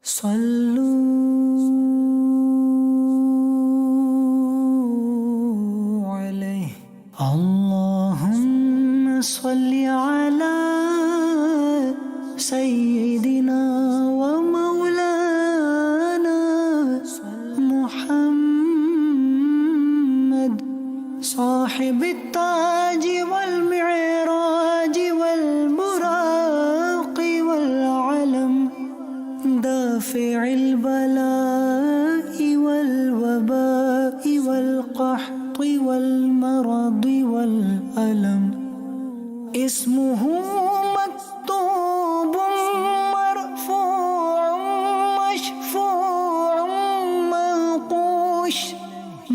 صلوا عليه. اللهم صل على سيدنا ومولانا محمد صاحب التاج والمعراج والبراق والعلم، دافع البلاء والوباء والقحط والمرض والألم. اسمه مكتوب مرفوع مشفوع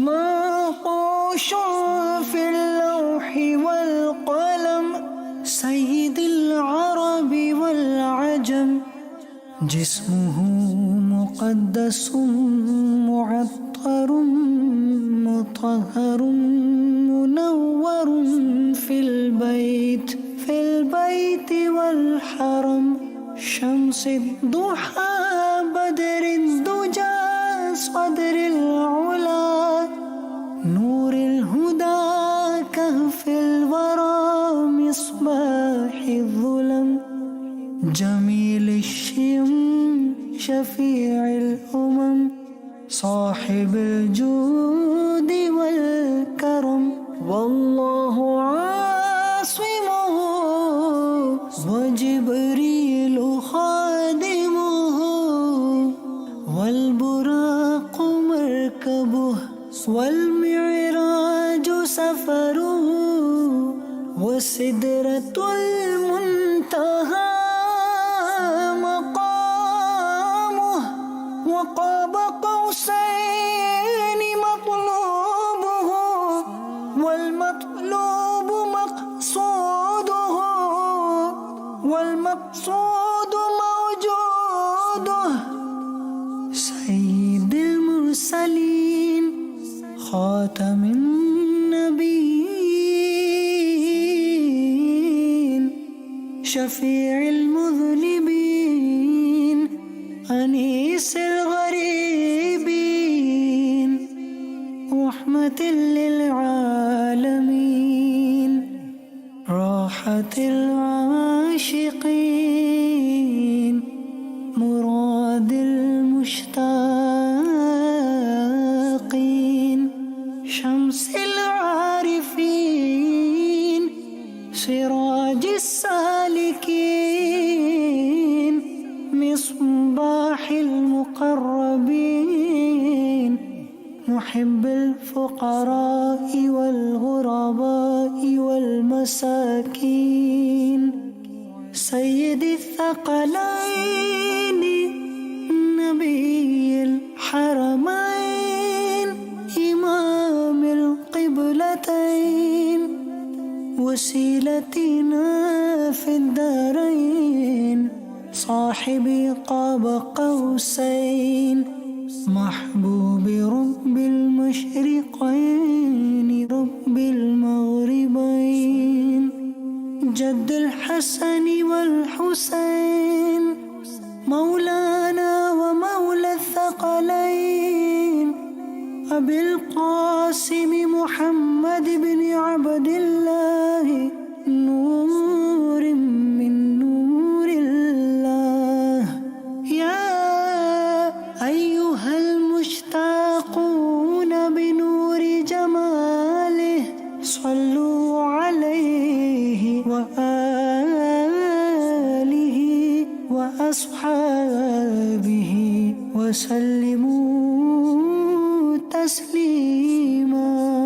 منقوش في اللوح والقلم، سيد العرب والعجم. جسمه مقدس معطر مطهر منور في البيت والحرم، شمس الضحى بدر الدجى صدر العلا، نور الهدى كهف الورى مصباح الظلم، جميل الشيم شفيع الأمم، صاحب الجود والكرم. والله عاصمه وجبريل خادمه، والبراق مركبه والمعراج سفره، وسدرة المنتهى مقامه، وقاب قوسين مطلوبه، والمطلوب مقصوده، والمقصود موجوده. سيد المرسلين خاتم النبيين، شفيع المذنبين، أنيس الغريبين، رحمة للعالمين، راحة العاشقين، مراد المشتاقين، شمس العارفين، سراج السالكين، مصباح المقربين، محب الفقراء والغرباء والمساكين، سيد الثقلين، نبي الحرمين، إمام القبلتين، وسيلتنا في الدارين، صاحب قاب قوسين، محبوب رب المشرقين رب المغربين، جد الحسن والحسين، مولانا ومولى الثقلين، أبي القاسم محمد بن عبد الله، نور من نور الله. يا أيها المشتاقون بنور جماله، صلوا عليه وآله وأصحابه وسلموا تسليما.